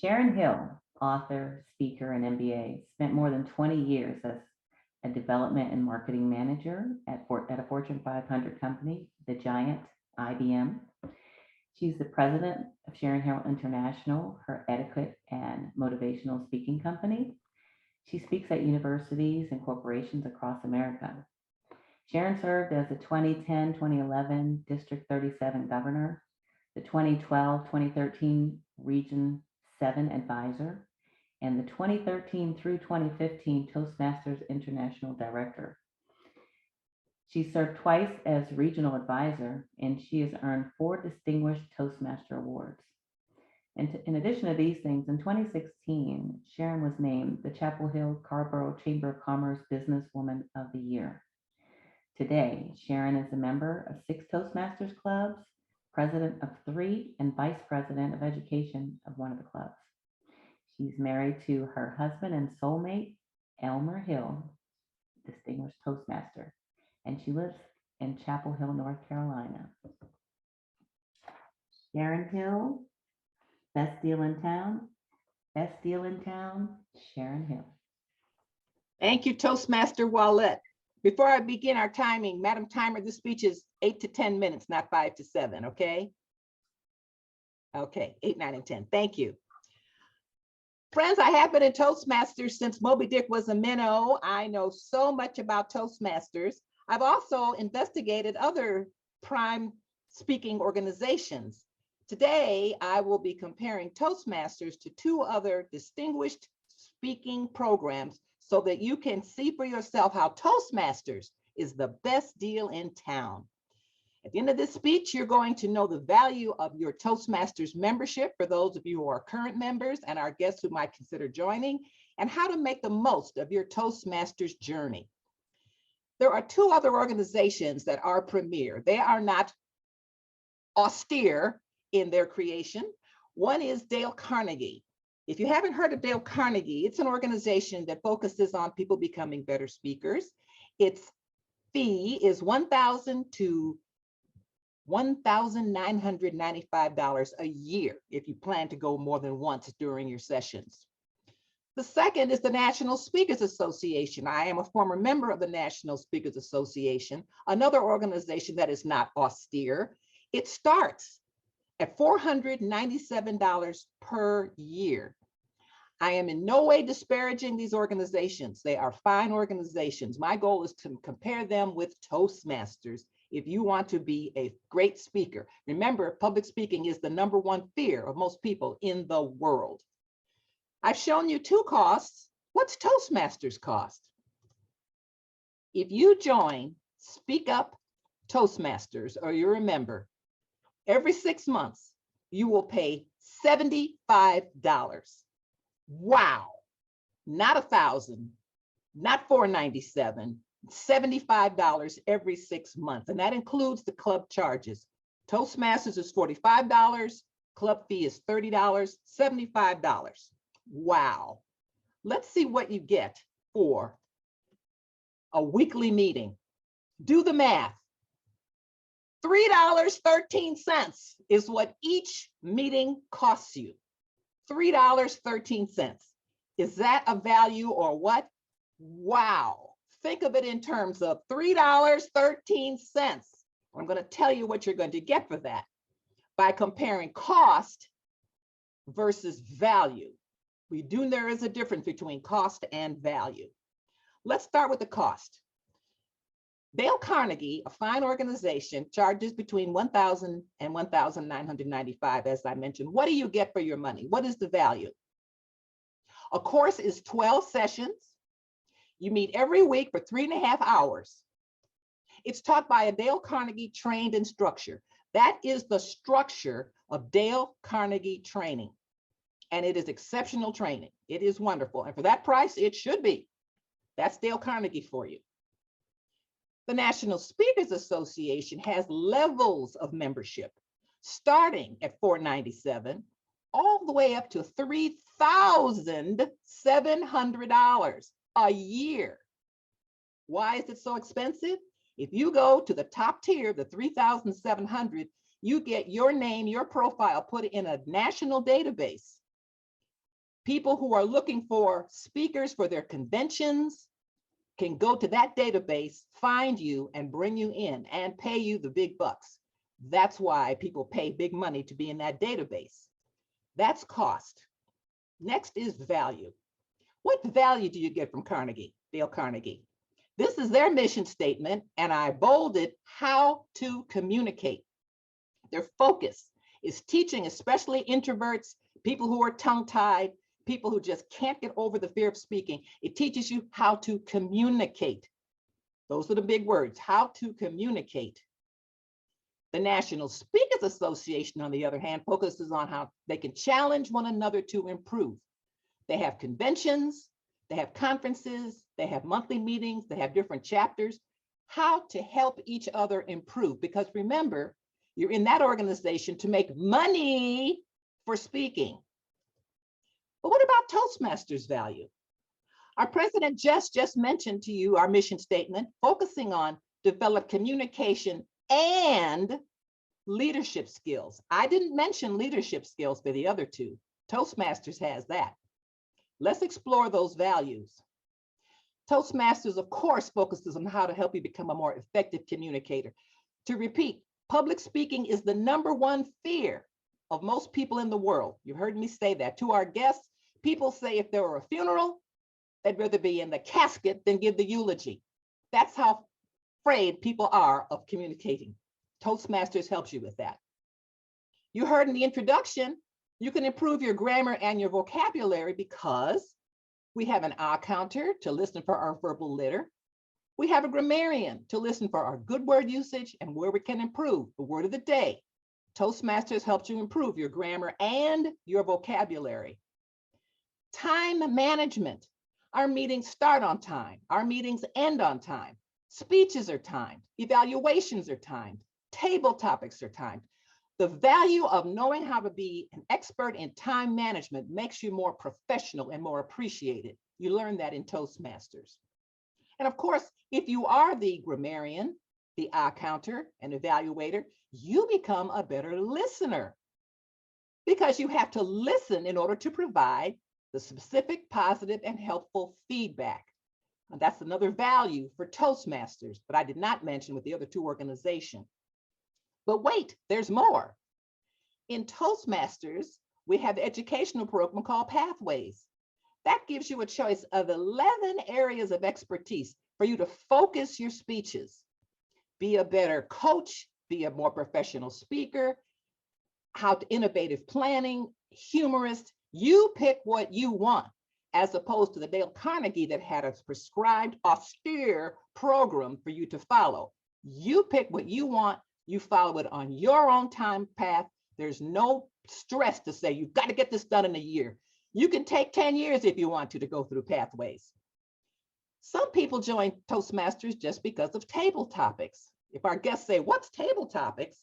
Sharon Hill, author, speaker, and MBA, spent more than 20 years as a development and marketing manager at a Fortune 500 company, the giant IBM. She's the president of Sharon Hill International, her etiquette and motivational speaking company. She speaks at universities and corporations across America. Sharon served as the 2010-2011 District 37 governor, the 2012-2013 Region 7 advisor, and the 2013 through 2015 Toastmasters International director. She served twice as regional advisor, and she has earned 4 distinguished Toastmaster awards. And in addition to these things, in 2016, Sharon was named the Chapel Hill Carrboro Chamber of Commerce Businesswoman of the Year. Today, Sharon is a member of 6 Toastmasters clubs, president of 3, and vice president of education of one of the clubs. She's married to her husband and soulmate, Elmer Hill, distinguished Toastmaster, and she lives in Chapel Hill, North Carolina. Sharon Hill, best deal in town, Sharon Hill. Thank you, Toastmaster Wallette. Before I begin our timing, Madam Timer, this speech is 8 to 10 minutes, not 5 to 7, okay? Okay, 8, 9, and 10, thank you. Friends, I have been in Toastmasters since Moby Dick was a minnow. I know so much about Toastmasters. I've also investigated other prime speaking organizations. Today, I will be comparing Toastmasters to 2 other distinguished speaking programs so that you can see for yourself how Toastmasters is the best deal in town. At the end of this speech, you're going to know the value of your Toastmasters membership for those of you who are current members and our guests who might consider joining, and how to make the most of your Toastmasters journey. There are 2 other organizations that are premier. They are not austere in their creation. One is Dale Carnegie. If you haven't heard of Dale Carnegie, it's an organization that focuses on people becoming better speakers. Its fee is $1,000 to $1,995 a year if you plan to go more than once during your sessions. The second is the National Speakers Association. I am a former member of the National Speakers Association, another organization that is not austere. It starts at $497 per year. I am in no way disparaging these organizations. They are fine organizations. My goal is to compare them with Toastmasters if you want to be a great speaker. Remember, public speaking is the #1 fear of most people in the world. I've shown you 2 costs. What's Toastmasters cost? If you join SpeakUp Toastmasters, or you're a member, every 6 months, you will pay $75. Wow, not $1,000, not $497, $75 every 6 months. And that includes the club charges. Toastmasters is $45, club fee is $30, $75. Wow. Let's see what you get for a weekly meeting. Do the math. $3.13 is what each meeting costs you. $3.13. Is that a value or what? Wow. Think of it in terms of $3.13. I'm going to tell you what you're going to get for that by comparing cost versus value. We do, there is a difference between cost and value. Let's start with the cost. Dale Carnegie, a fine organization, charges between $1,000 and $1,995, as I mentioned. What do you get for your money? What is the value? A course is 12 sessions. You meet every week for 3.5 hours. It's taught by a Dale Carnegie trained instructor. That is the structure of Dale Carnegie training. And it is exceptional training. It is wonderful. And for that price, it should be. That's Dale Carnegie for you. The National Speakers Association has levels of membership, starting at $497, all the way up to $3,700 a year. Why is it so expensive? If you go to the top tier, the $3,700, you get your name, your profile put in a national database. People who are looking for speakers for their conventions can go to that database, find you, and bring you in and pay you the big bucks. That's why people pay big money to be in that database. That's cost. Next is value. What value do you get from Carnegie, Dale Carnegie? This is their mission statement, and I bolded how to communicate. Their focus is teaching, especially introverts, people who are tongue-tied, people who just can't get over the fear of speaking. It teaches you how to communicate. Those are the big words, how to communicate. The National Speakers Association, on the other hand, focuses on how they can challenge one another to improve. They have conventions, they have conferences, they have monthly meetings, they have different chapters, how to help each other improve. Because remember, you're in that organization to make money for speaking. But what about Toastmasters value? Our president just mentioned to you our mission statement, focusing on develop communication and leadership skills. I didn't mention leadership skills for the other two. Toastmasters has that. Let's explore those values. Toastmasters, of course, focuses on how to help you become a more effective communicator. To repeat, public speaking is the #1 fear of most people in the world. You heard me say that. To our guests, people say if there were a funeral, they'd rather be in the casket than give the eulogy. That's how afraid people are of communicating. Toastmasters helps you with that. You heard in the introduction, you can improve your grammar and your vocabulary because we have an eye counter to listen for our verbal litter. We have a grammarian to listen for our good word usage and where we can improve the word of the day. Toastmasters helps you improve your grammar and your vocabulary. Time management. Our meetings start on time. Our meetings end on time. Speeches are timed. Evaluations are timed. Table topics are timed. The value of knowing how to be an expert in time management makes you more professional and more appreciated. You learn that in Toastmasters. And of course, if you are the grammarian, the eye counter, and evaluator, you become a better listener because you have to listen in order to provide the specific, positive, and helpful feedback. And that's another value for Toastmasters, but I did not mention with the other two organizations. But wait, there's more. In Toastmasters, we have the educational program called Pathways. That gives you a choice of 11 areas of expertise for you to focus your speeches. Be a better coach, be a more professional speaker, how to innovative planning, humorist. You pick what you want, as opposed to the Dale Carnegie that had a prescribed, austere program for you to follow. You pick what you want, you follow it on your own time path. There's no stress to say, you've got to get this done in a year. You can take 10 years if you want to go through Pathways. Some people join Toastmasters just because of table topics. If our guests say, what's table topics?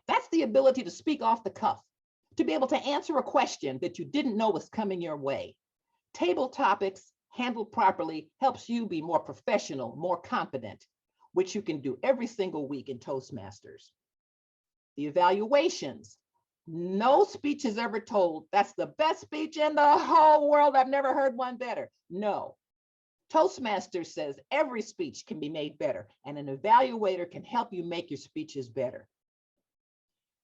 That's the ability to speak off the cuff, to be able to answer a question that you didn't know was coming your way. Table topics handled properly helps you be more professional, more confident, which you can do every single week in Toastmasters. The evaluations. No speech is ever told, that's the best speech in the whole world. I've never heard one better. No. Toastmasters says every speech can be made better, and an evaluator can help you make your speeches better.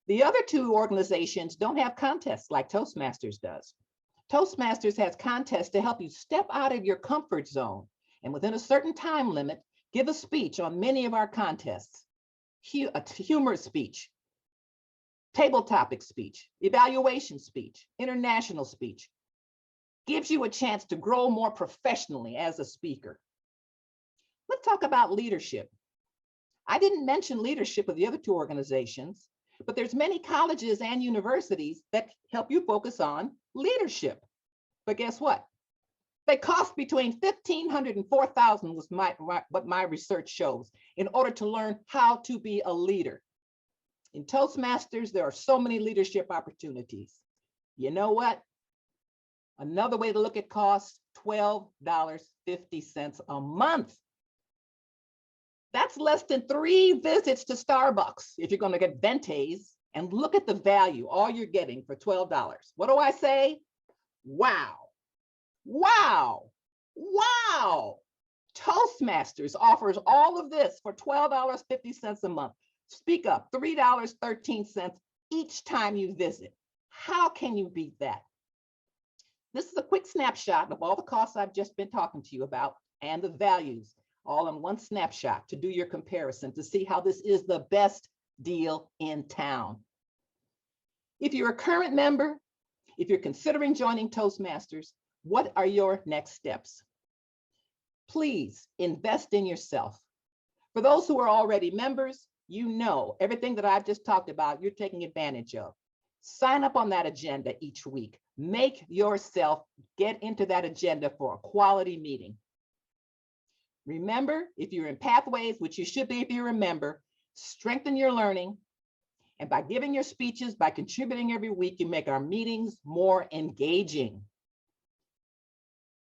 The other two organizations don't have contests like Toastmasters does. Toastmasters has contests to help you step out of your comfort zone, and within a certain time limit, give a speech on many of our contests. A humorous speech, table topic speech, evaluation speech, international speech. Gives you a chance to grow more professionally as a speaker. Let's talk about leadership. I didn't mention leadership of the other two organizations, but there's many colleges and universities that help you focus on leadership. But guess what? They cost between $1,500 and $4,000 was what my research shows in order to learn how to be a leader. In Toastmasters, there are so many leadership opportunities. You know what? Another way to look at costs, $12.50 a month. That's less than 3 visits to Starbucks if you're going to get ventes, and look at the value, all you're getting for $12. What do I say? Wow. Wow. Wow. Toastmasters offers all of this for $12.50 a month. SpeakUp, $3.13 each time you visit. How can you beat that? This is a quick snapshot of all the costs I've just been talking to you about and the values, all in one snapshot to do your comparison to see how this is the best deal in town. If you're a current member, if you're considering joining Toastmasters, what are your next steps? Please invest in yourself. For those who are already members, you know everything that I've just talked about, you're taking advantage of. Sign up on that agenda each week. Make yourself get into that agenda for a quality meeting. Remember, if you're in Pathways, which you should be if you're a member, strengthen your learning. And by giving your speeches, by contributing every week, you make our meetings more engaging.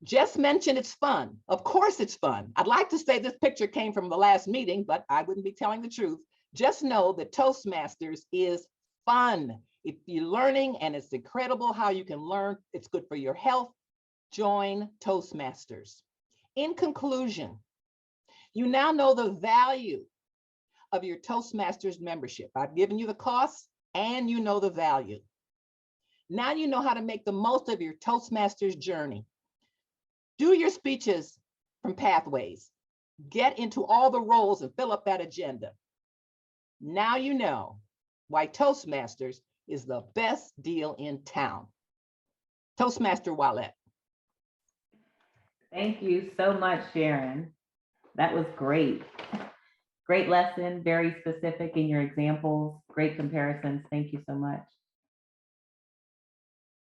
Jess mentioned it's fun. Of course it's fun. I'd like to say this picture came from the last meeting, but I wouldn't be telling the truth. Just know that Toastmasters is fun. If you're learning and it's incredible how you can learn, it's good for your health, join Toastmasters. In conclusion, you now know the value of your Toastmasters membership. I've given you the costs and you know the value. Now you know how to make the most of your Toastmasters journey. Do your speeches from Pathways. Get into all the roles and fill up that agenda. Now you know why Toastmasters is the best deal in town. Toastmaster Wallet. Thank you so much, Sharon. That was great. Great lesson, very specific in your examples, great comparisons. Thank you so much.